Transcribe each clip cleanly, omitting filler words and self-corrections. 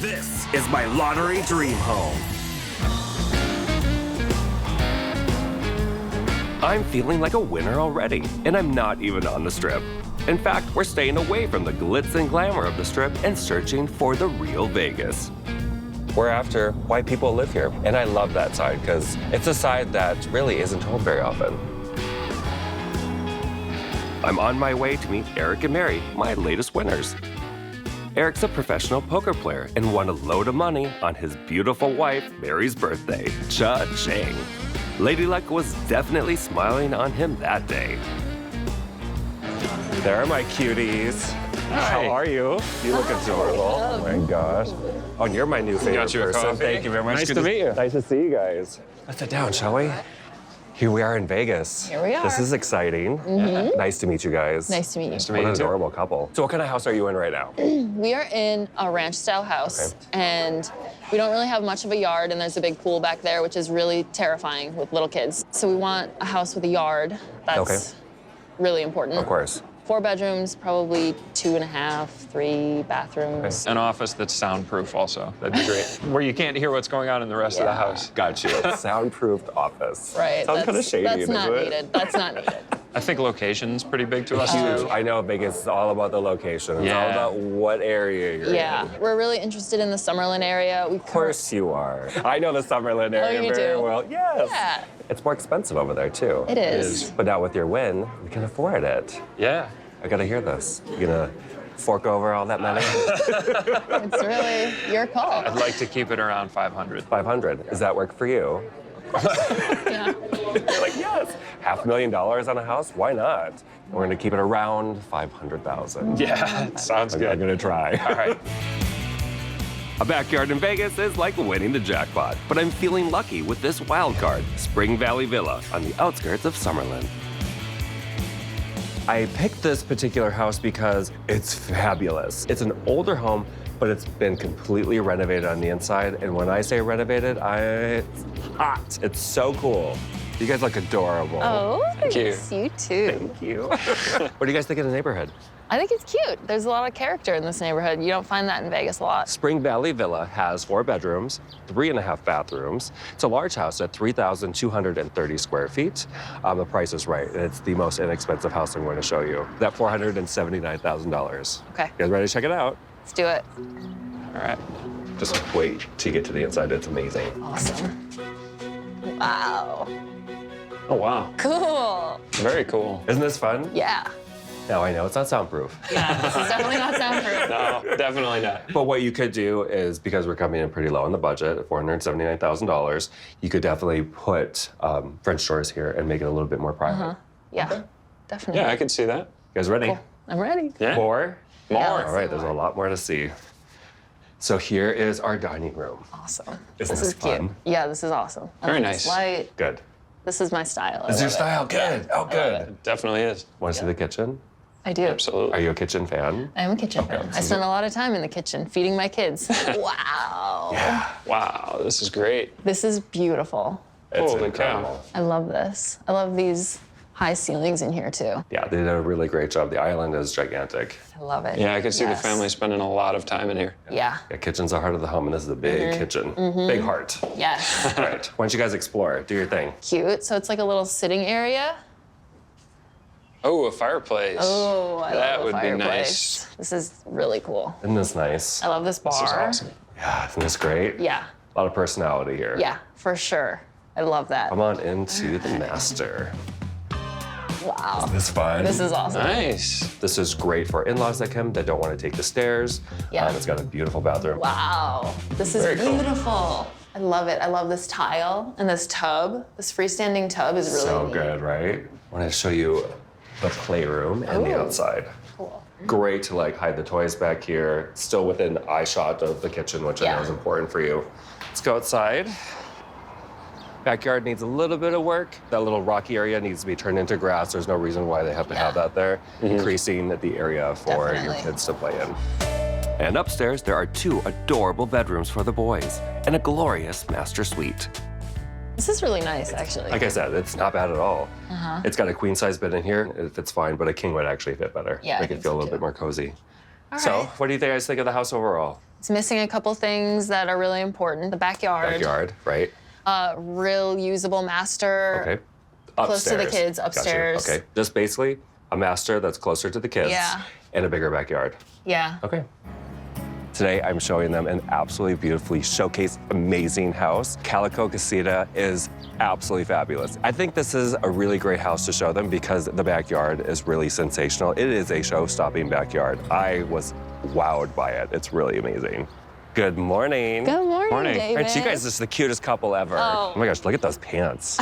This is my lottery dream home. I'm feeling like a winner already, and I'm not even on the Strip. In fact, we're staying away from the glitz and glamour of the Strip and searching for the real Vegas. We're after why people live here, and I love that side because it's a side that really isn't told very often. I'm on my way to meet Eric and Mary, my latest winners. Eric's a professional poker player and won a load of money on his beautiful wife, Mary's birthday. Cha-ching. Lady Luck was definitely smiling on him that day. There are my cuties. Hi. How are you? You look adorable. Oh my gosh. Oh, and you're my new favorite person. Thank you very much. Nice to meet you. Nice to see you guys. Let's sit down, shall we? Here we are in Vegas. Here we are. This is exciting. Nice to meet you guys. Nice to meet you. Nice to meet you. What an adorable couple. So what kind of house are you in right now? We are in a ranch-style house, and we don't really have much of a yard, and there's a big pool back there, which is really terrifying with little kids. So we want a house with a yard. That's really important. Of course. 4 bedrooms, probably 2.5, 3 bathrooms. An office that's soundproof also. That'd be great. Where you can't hear what's going on in the rest of the house. Got you. Soundproofed office. Right. Sounds kind of shady. That's not needed. That's not needed. I think location's pretty big to us too. I know Vegas is all about the location. It's all about what area you're in. Yeah. We're really interested in the Summerlin area. Of course you are. I know the Summerlin area you very do? well. Yes. Yeah. It's more expensive over there too. It is. But now with your win, we can afford it. Yeah. I gotta hear this. You gonna fork over all that money? It's really your call. I'd like to keep it around 500. 500. Does that work for you? Yeah. You're like, yes. $500,000 on a house? Why not? We're gonna keep it around 500,000. Yeah, sounds good. I'm gonna try. All right. A backyard in Vegas is like winning the jackpot, but I'm feeling lucky with this wild card, Spring Valley Villa on the outskirts of Summerlin. I picked this particular house because it's fabulous. It's an older home, but it's been completely renovated on the inside. And when I say renovated, it's hot. It's so cool. You guys look adorable. Oh, Thank you. thanks. You too. Thank you. What do you guys think of the neighborhood? I think it's cute. There's a lot of character in this neighborhood. You don't find that in Vegas a lot. Spring Valley Villa has 4 bedrooms, 3.5 bathrooms. It's a large house at 3,230 square feet. The price is right. It's the most inexpensive house I'm going to show you. That $479,000. Okay. You guys ready to check it out? Let's do it. All right. Just wait till you get to the inside. It's amazing. Awesome. Wow. Oh, wow. Cool. Very cool. Isn't this fun? Yeah. No, I know it's not soundproof. Yeah, this is definitely not soundproof. No, definitely not. But what you could do is, because we're coming in pretty low on the budget, at $479,000, you could definitely put French doors here and make it a little bit more private. Yeah, definitely. Yeah, I can see that. You guys ready? Cool. I'm ready. Yeah. More? More. Yeah, All let's right, see there's a more. lot more to see. So here is our dining room. Awesome. Isn't This this is cute. fun? Yeah, this is awesome. I Very like this nice. light. Good. This is my style. I Is your love it. style good? Oh, good. It definitely is. Want to see the kitchen? I do. Absolutely. Are you a kitchen fan? I am a kitchen fan. I spend a lot of time in the kitchen feeding my kids. Wow. Wow, this is great. This is beautiful. It's Holy incredible. I love this. I love these high ceilings in here too. Yeah, they did a really great job. The island is gigantic. I love it. Yeah, I can see Yes. the family spending a lot of time in here. Yeah. Yeah, kitchen's the heart of the home, and this is a big kitchen. Big heart. Yes. All right, why don't you guys explore? Do your thing. Cute. So it's like a little sitting area. Oh, a fireplace. Oh, I That love would the be fireplace. nice. This is really cool. Isn't this nice? I love this bar. This is awesome. Yeah, isn't this great? Yeah. A lot of personality here. Yeah, for sure. I love that. Come on into the master. Wow. This fun. This is awesome. Nice. This is great for in-laws that come that don't want to take the stairs. Yeah. It's got a beautiful bathroom. Wow. This is Very cool. beautiful. I love it. I love this tile and this tub. This freestanding tub is really So neat. good, right? I want to show you the playroom and the Ooh. outside. Cool. Great to like hide the toys back here. Still within eye shot of the kitchen, which I know Yeah. is important for you. Let's go outside. Backyard needs a little bit of work. That little rocky area needs to be turned into grass. There's no reason why they have to have Yeah. that there, increasing the area for your Definitely. kids to play in. And upstairs, there are 2 adorable bedrooms for the boys and a glorious master suite. This is really nice, actually. Like I said, it's not bad at all. It's got a queen size bed in here. It fits fine, but a king would actually fit better. Yeah, I Make it think feel a so little too. bit more cozy. All So, right. what do you guys think of the house overall? It's missing a couple things that are really important. The backyard. Backyard, right? Real usable master. Okay. Close to the Upstairs. kids, Gotcha. upstairs. Okay. Just basically a master that's closer to the kids. Yeah. And a bigger backyard. Yeah. Okay. Today, I'm showing them an absolutely beautifully showcased, amazing house. Calico Casita is absolutely fabulous. I think this is a really great house to show them because the backyard is really sensational. It is a show-stopping backyard. I was wowed by it. It's really amazing. Good morning. Good morning, Morning. David. Aren't you guys just the cutest couple ever? Oh. My gosh, look at those pants.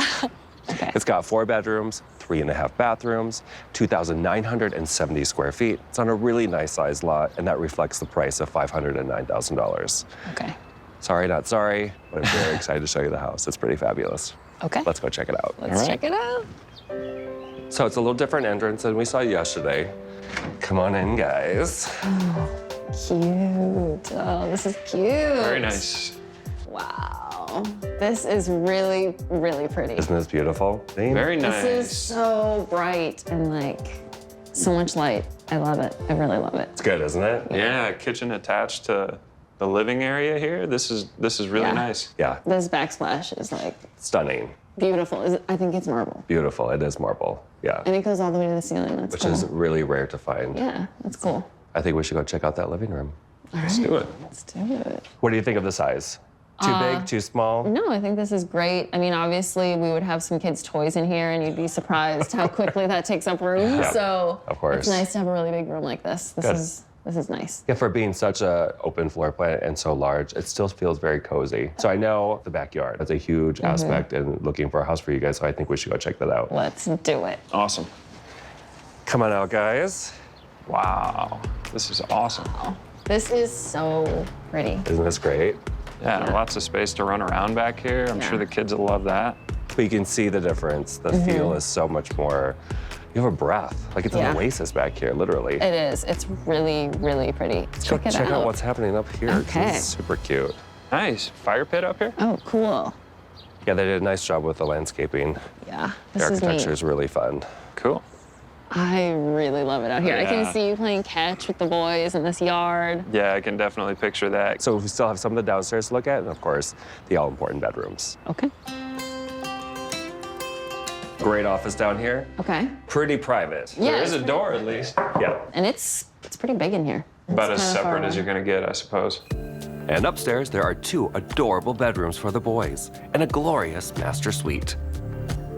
Okay. It's got 4 bedrooms, 3.5 bathrooms, 2,970 square feet. It's on a really nice sized lot, and that reflects the price of $509,000. Okay. Sorry, not sorry, but I'm very excited to show you the house. It's pretty fabulous. Okay. Let's go check it out. Let's check it out. So it's a little different entrance than we saw yesterday. Come on in, guys. Cute. Oh, this is cute. Very nice. Wow. This is really, really pretty. Isn't this beautiful? Very nice. This is so bright and like so much light. I love it. I really love it. It's good, isn't it? Yeah, kitchen attached to the living area here. This is really Yeah. nice. Yeah, This backsplash is like stunning. beautiful. I think it's marble. Beautiful. It is marble. Yeah. And it goes all the way to the ceiling. That's Which cool. is really rare to find. Yeah, that's cool. I think we should go check out that living room. Let's do it. Let's do it. What do you think of the size? Too big, too small? No, I think this is great. I mean, obviously, we would have some kids' toys in here, and you'd be surprised how quickly that takes up room. Yeah, So of course. it's nice to have a really big room like this. Good. This is nice. Yeah, for being such a open floor plan and so large, it still feels very cozy. So I know the backyard. That's a huge aspect in looking for a house for you guys, so I think we should go check that out. Let's do it. Awesome. Come on out, guys. Wow. This is awesome. This is so pretty. Isn't this great? Yeah, lots of space to run around back here. I'm sure the kids will love that. But you can see the difference. The feel is so much more, you have a breath. Like it's Yeah. an oasis back here, literally. It is. It's really, really pretty. Check it Check out. out what's happening up here. 'Cause Okay. It's super cute. Nice. Fire pit up here? Oh, cool. Yeah, they did a nice job with the landscaping. Yeah, The this is architecture neat. is really fun. Cool. I really love it out here. I Yeah. can see you playing catch with the boys in this yard. Yeah, I can definitely picture that. So we still have some of the downstairs to look at, and of course, the all-important bedrooms. Okay. Great office down here. Okay. Pretty private. Yeah. There is a door at least. Yeah. And it's pretty big in here. About It's as kinda far separate as away. you're gonna get, I suppose. And upstairs, there are 2 adorable bedrooms for the boys and a glorious master suite.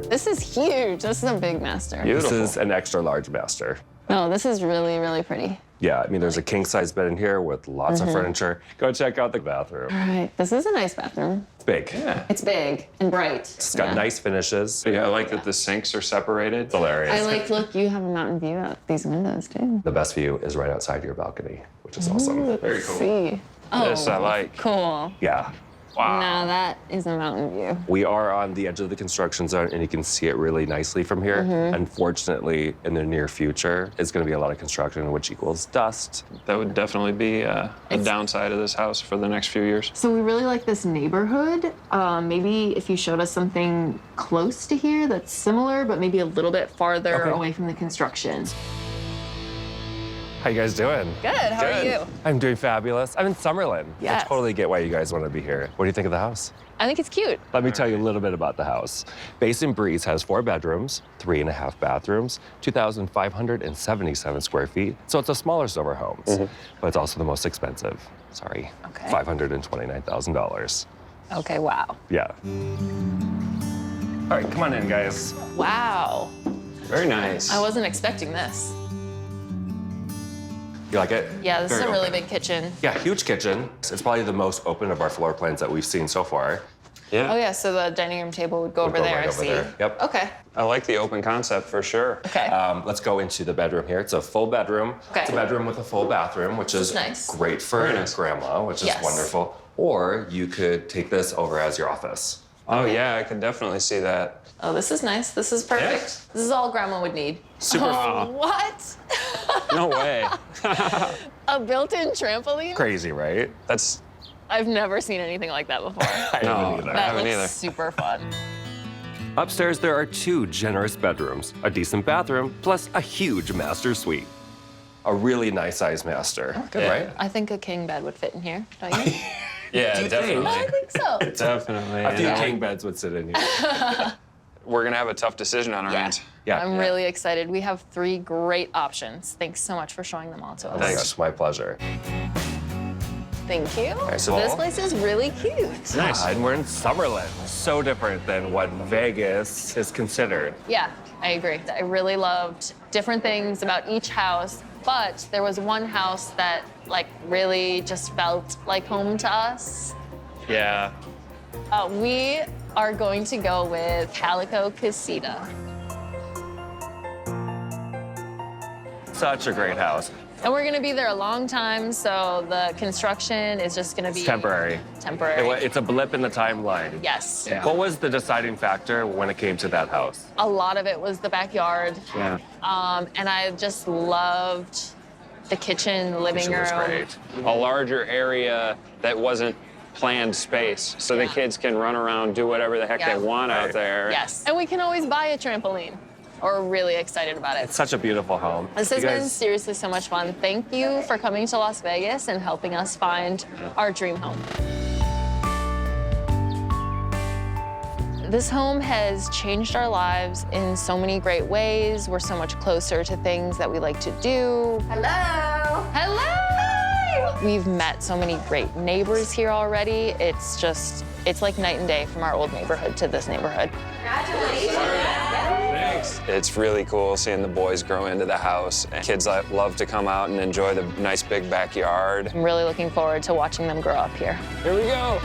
This is huge. This is a big master. Beautiful. This is an extra large master. No, this is really, really pretty. Yeah, I mean, there's a king-size bed in here with lots of furniture. Go check out the bathroom. All right. This is a nice bathroom. It's big. Yeah. It's big and bright. It's got nice finishes. Yeah, I like that the sinks are separated. Hilarious. I like, look, you have a mountain view out these windows too. The best view is right outside your balcony, which is awesome. Very cool. See. Oh, This I like. cool. Yeah. Wow. Now that is a mountain view. We are on the edge of the construction zone, and you can see it really nicely from here. Unfortunately, in the near future, it's going to be a lot of construction, which equals dust. That would definitely be a downside of this house for the next few years. So we really like this neighborhood. Maybe if you showed us something close to here that's similar, but maybe a little bit farther Okay. away from the construction. How you guys doing? Good. How are Good. you? I'm doing fabulous. I'm in Summerlin. Yes. I totally get why you guys want to be here. What do you think of the house? I think it's cute. Let me tell you a little bit about the house. Basin Breeze has 4 bedrooms, 3.5 bathrooms, 2,577 square feet. So it's the smallest of our homes, but it's also the most expensive. Sorry. Okay. $529,000. Okay. Wow. Yeah. All right, come on in, guys. Wow. Very nice. I wasn't expecting this. You like it? Yeah, this is Very a really open. big kitchen. Yeah, huge kitchen. It's probably the most open of our floor plans that we've seen so far. Yeah. Oh yeah, so the dining room table would go over go there. right I over see. there. Yep. Okay. I like the open concept for sure. Okay. Let's go into the bedroom here. It's a full bedroom. Okay. It's a bedroom with a full bathroom, which is nice. great for Very nice. grandma, which is Yes. wonderful. Or you could take this over as your office. Oh yeah, I can definitely see that. Oh, this is nice. This is perfect. Yeah. This is all grandma would need. Super Oh, fun. what? No way. A built-in trampoline? Crazy, right? That's I've never seen anything like that before. I no. haven't either. I That haven't looks either. super fun. Upstairs, there are 2 generous bedrooms, a decent bathroom, plus a huge master suite. a really nice size master. Good, Yeah. right? I think a king bed would fit in here, don't you? Yeah, definitely. I think so. Definitely. I think yeah. king beds would sit in here. We're gonna have a tough decision on our hands. Yeah. I'm really excited. We have 3 great options. Thanks so much for showing them all to us. Oh my gosh, my pleasure. Thank you. so- This place is really cute. Nice. And we're in Summerlin. So different than what Vegas is considered. Yeah, I agree. I really loved different things about each house, but there was one house that like really just felt like home to us. Yeah. We are going to go with Calico Casita. Such a great house. And we're gonna be there a long time, so the construction is just gonna be It's temporary. temporary. It's a blip in the timeline. Yes. Yeah. What was the deciding factor when it came to that house? A lot of it was the backyard. Yeah. And I just loved the kitchen, living Kitchen was room. great. A larger area that wasn't planned space, so the Yeah. kids can run around, do whatever the heck Yeah. they want out Right. there. Yes. And we can always buy a trampoline. We're really excited about it. It's such a beautiful home. This has You been guys- seriously so much fun. Thank you for coming to Las Vegas and helping us find our dream home. This home has changed our lives in so many great ways. We're so much closer to things that we like to do. Hello. Hello! We've met so many great neighbors here already. It's like night and day from our old neighborhood to this neighborhood. Thanks. It's really cool seeing the boys grow into the house. And kids love to come out and enjoy the nice big backyard. I'm really looking forward to watching them grow up here. Here we go.